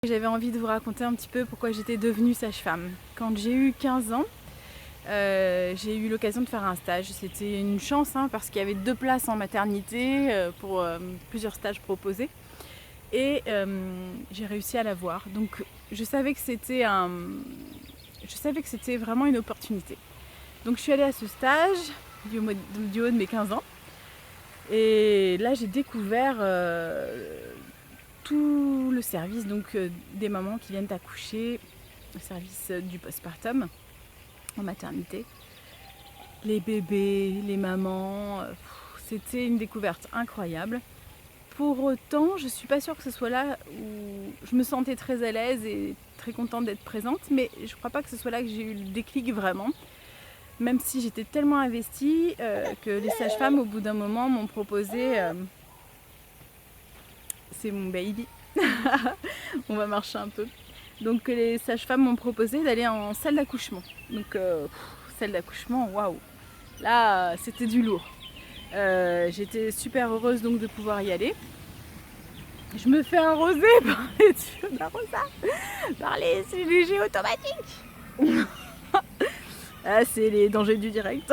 J'avais envie de vous raconter un petit peu pourquoi j'étais devenue sage-femme. Quand j'ai eu 15 ans, j'ai eu l'occasion de faire un stage. C'était une chance parce qu'il y avait 2 places en maternité pour plusieurs stages proposés. Et j'ai réussi à l'avoir. Donc je savais que c'était vraiment une opportunité. Donc je suis allée à ce stage du haut de mes 15 ans. Et là j'ai découvert tout le service des mamans qui viennent accoucher, le service du postpartum en maternité, les bébés, les mamans, c'était une découverte incroyable. Pour autant, je ne suis pas sûre que ce soit là où je me sentais très à l'aise et très contente d'être présente, mais je ne crois pas que ce soit là que j'ai eu le déclic vraiment. Même si j'étais tellement investie que les sages-femmes au bout d'un moment m'ont proposé... c'est mon baby. On va marcher un peu. Donc les sages-femmes m'ont proposé d'aller en salle d'accouchement. Donc salle d'accouchement, waouh. Là, c'était du lourd. J'étais super heureuse donc de pouvoir y aller. Je me fais arroser par les tuyaux d'arrosage, par les CGG automatiques. Ah, c'est les dangers du direct.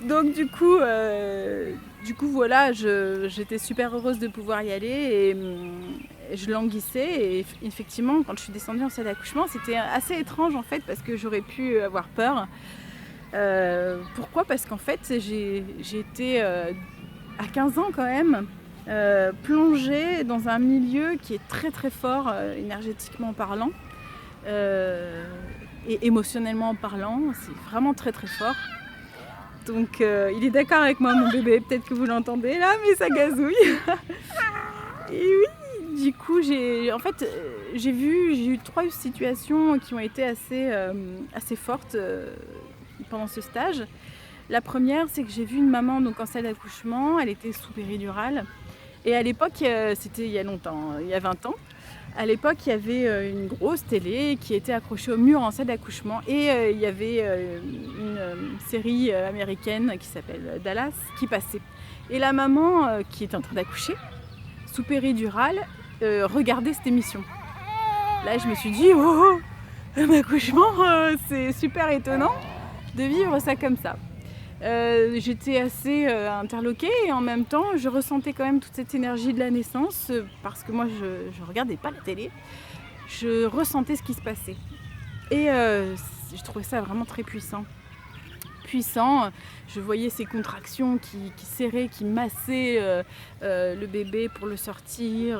Donc du coup voilà, j'étais super heureuse de pouvoir y aller et je languissais. Et effectivement, quand je suis descendue en salle d'accouchement, c'était assez étrange en fait parce que j'aurais pu avoir peur. Pourquoi ? Parce qu'en fait, j'ai été à 15 ans quand même plongée dans un milieu qui est très très fort énergétiquement parlant et émotionnellement parlant. C'est vraiment très très fort. Donc il est d'accord avec moi mon bébé, peut-être que vous l'entendez là, mais ça gazouille. Et oui, du coup j'ai eu 3 situations qui ont été assez fortes pendant ce stage. La première, c'est que j'ai vu une maman donc en salle d'accouchement, elle était sous péridurale. Et à l'époque, c'était il y a longtemps, il y a 20 ans, à l'époque, il y avait une grosse télé qui était accrochée au mur en salle d'accouchement et il y avait une série américaine qui s'appelle Dallas qui passait. Et la maman qui était en train d'accoucher, sous péridurale, regardait cette émission. Là, je me suis dit, oh, un accouchement, c'est super étonnant de vivre ça comme ça. J'étais assez interloquée et en même temps je ressentais quand même toute cette énergie de la naissance parce que moi je regardais pas la télé, je ressentais ce qui se passait et je trouvais ça vraiment très puissant. Je voyais ces contractions qui serraient, qui massaient le bébé pour le sortir,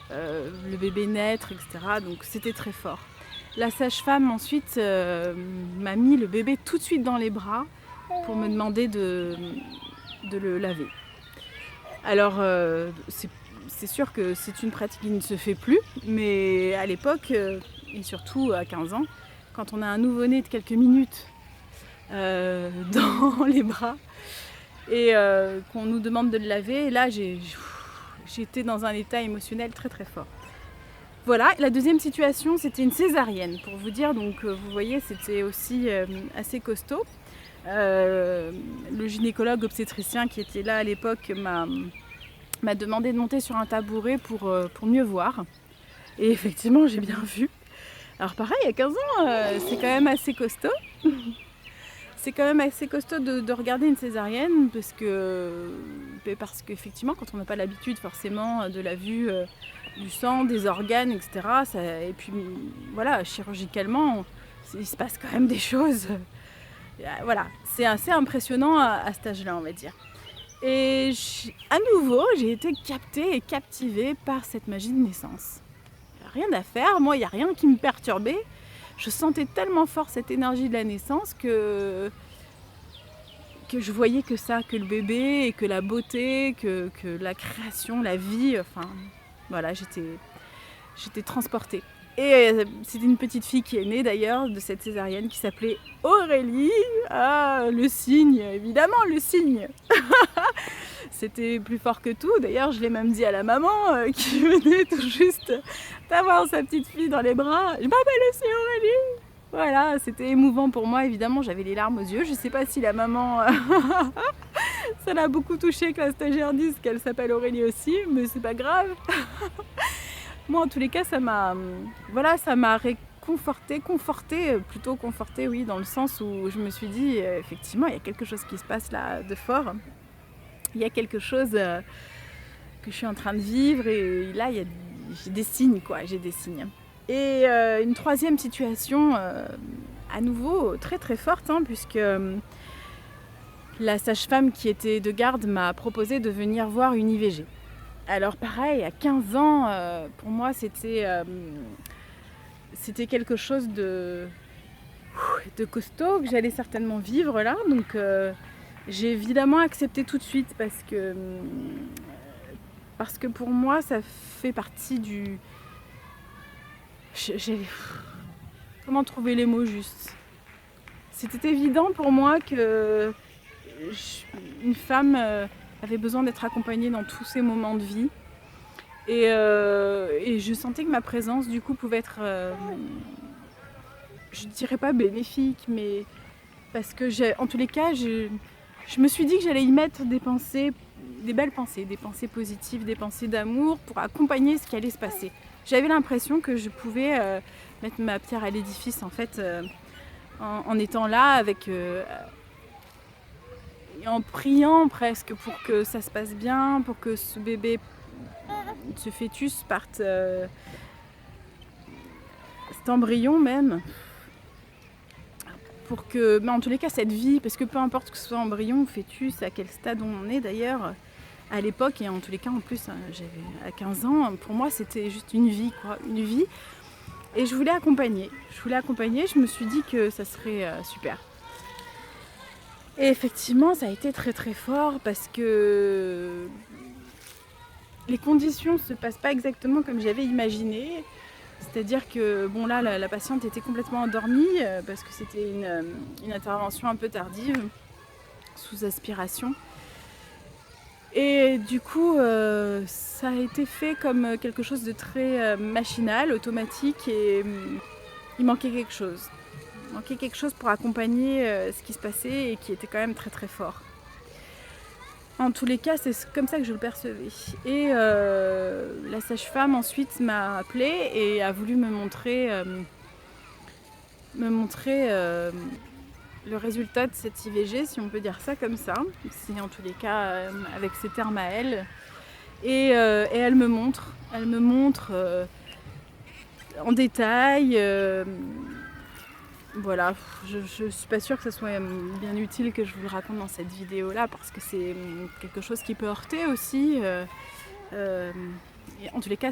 le bébé naître, etc. Donc c'était très fort. La sage-femme ensuite m'a mis le bébé tout de suite dans les bras pour me demander de le laver. Alors c'est sûr que c'est une pratique qui ne se fait plus, mais à l'époque, et surtout à 15 ans, quand on a un nouveau-né de quelques minutes dans les bras et qu'on nous demande de le laver, là j'étais dans un état émotionnel très très fort. Voilà, la deuxième situation c'était une césarienne, pour vous dire, donc vous voyez c'était aussi assez costaud. Le gynécologue obstétricien qui était là à l'époque m'a demandé de monter sur un tabouret pour mieux voir. Et effectivement, j'ai bien vu. Alors pareil, à 15 ans, c'est quand même assez costaud. C'est quand même assez costaud de regarder une césarienne parce qu'effectivement, quand on n'a pas l'habitude forcément de la vue du sang, des organes, etc. Et puis voilà, chirurgicalement, il se passe quand même des choses. Voilà, c'est assez impressionnant à cet âge-là, on va dire. Et à nouveau, j'ai été captée et captivée par cette magie de naissance. Il n'y a rien à faire, moi, il n'y a rien qui me perturbait. Je sentais tellement fort cette énergie de la naissance que je voyais que ça, que le bébé et que la beauté, que la création, la vie, enfin, voilà, j'étais transportée. Et c'était une petite fille qui est née d'ailleurs de cette césarienne qui s'appelait Aurélie. Ah, le signe, évidemment, le signe. C'était plus fort que tout. D'ailleurs, je l'ai même dit à la maman qui venait tout juste d'avoir sa petite fille dans les bras. Je m'appelle aussi Aurélie. Voilà, c'était émouvant pour moi. Évidemment, j'avais les larmes aux yeux. Je ne sais pas si la maman, ça l'a beaucoup touchée que la stagiaire dise qu'elle s'appelle Aurélie aussi, mais c'est pas grave. moi en tous les cas ça m'a conforté, oui, dans le sens où je me suis dit effectivement il y a quelque chose qui se passe là de fort. Il y a quelque chose que je suis en train de vivre et là j'ai des signes j'ai des signes. Et une troisième situation à nouveau très très forte puisque la sage-femme qui était de garde m'a proposé de venir voir une IVG. Alors pareil, à 15 ans, pour moi c'était quelque chose de costaud que j'allais certainement vivre là. Donc j'ai évidemment accepté tout de suite parce que pour moi ça fait partie du... Comment trouver les mots justes ? C'était évident pour moi que une femme avait besoin d'être accompagnée dans tous ses moments de vie. Et je sentais que ma présence du coup pouvait être, je dirais pas bénéfique, mais parce que en tous les cas, je me suis dit que j'allais y mettre des belles pensées, des pensées positives, des pensées d'amour pour accompagner ce qui allait se passer. J'avais l'impression que je pouvais mettre ma pierre à l'édifice en fait, en étant là en priant presque pour que ça se passe bien, pour que ce bébé, ce fœtus parte, cet embryon même, pour que, en tous les cas cette vie, parce que peu importe que ce soit embryon ou fœtus, à quel stade on est d'ailleurs, à l'époque, et en tous les cas en plus, j'avais à 15 ans, pour moi c'était juste une vie, une vie. Et je voulais accompagner, je me suis dit que ça serait super. Et effectivement, ça a été très très fort parce que les conditions ne se passent pas exactement comme j'avais imaginé. C'est-à-dire que bon là, la patiente était complètement endormie parce que c'était une intervention un peu tardive, sous aspiration. Et du coup, ça a été fait comme quelque chose de très machinal, automatique, et il manquait quelque chose. Il manquait quelque chose pour accompagner ce qui se passait et qui était quand même très très fort. En tous les cas, c'est comme ça que je le percevais. Et la sage-femme ensuite m'a appelée et a voulu me montrer le résultat de cette IVG, si on peut dire ça comme ça. C'est en tous les cas avec ses termes à elle. Et elle me montre en détail. Voilà, je suis pas sûre que ce soit bien utile que je vous le raconte dans cette vidéo là parce que c'est quelque chose qui peut heurter aussi. Et en tous les cas,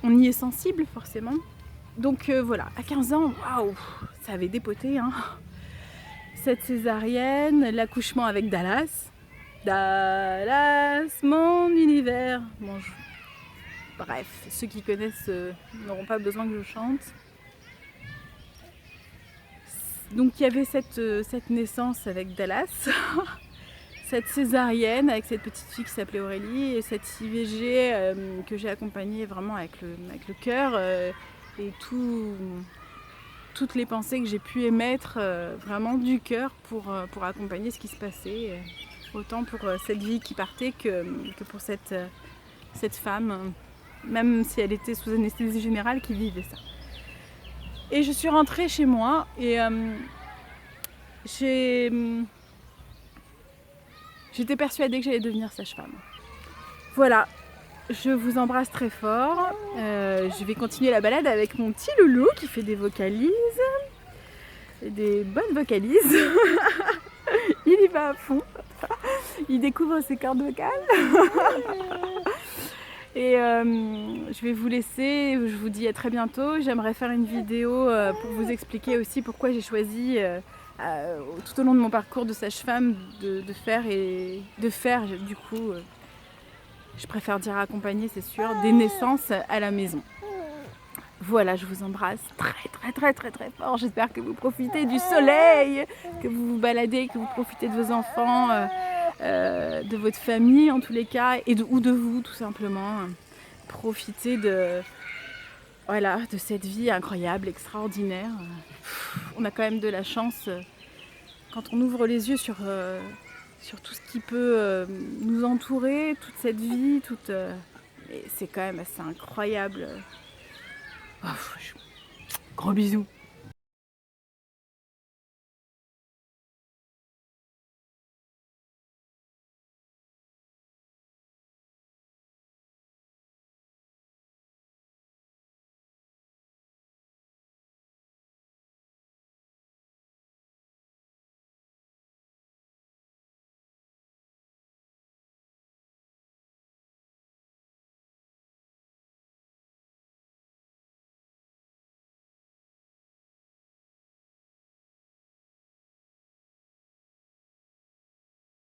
on y est sensible forcément. Donc voilà, à 15 ans, waouh, ça avait dépoté. Cette césarienne, l'accouchement avec Dallas. Dallas, mon univers. Bon, bref, ceux qui connaissent n'auront pas besoin que je chante. Donc il y avait cette naissance avec Dallas, cette césarienne avec cette petite fille qui s'appelait Aurélie et cette IVG que j'ai accompagnée vraiment avec le cœur et toutes les pensées que j'ai pu émettre vraiment du cœur pour accompagner ce qui se passait, autant pour cette vie qui partait que pour cette femme, même si elle était sous anesthésie générale, qui vivait ça. Et je suis rentrée chez moi et j'étais persuadée que j'allais devenir sage-femme. Voilà, je vous embrasse très fort. Je vais continuer la balade avec mon petit loulou qui fait des vocalises, des bonnes vocalises. Il y va à fond. Il découvre ses cordes vocales. Et je vais vous laisser, je vous dis à très bientôt. J'aimerais faire une vidéo pour vous expliquer aussi pourquoi j'ai choisi tout au long de mon parcours de sage-femme de faire du coup, je préfère dire accompagner, c'est sûr, des naissances à la maison. Voilà, je vous embrasse très très très très très fort. J'espère que vous profitez du soleil, que vous vous baladez, que vous profitez de vos enfants, de votre famille en tous les cas, ou de vous tout simplement. Profitez de cette vie incroyable, extraordinaire. On a quand même de la chance quand on ouvre les yeux sur tout ce qui peut nous entourer, toute cette vie, Mais c'est quand même assez incroyable. Oh, gros bisous.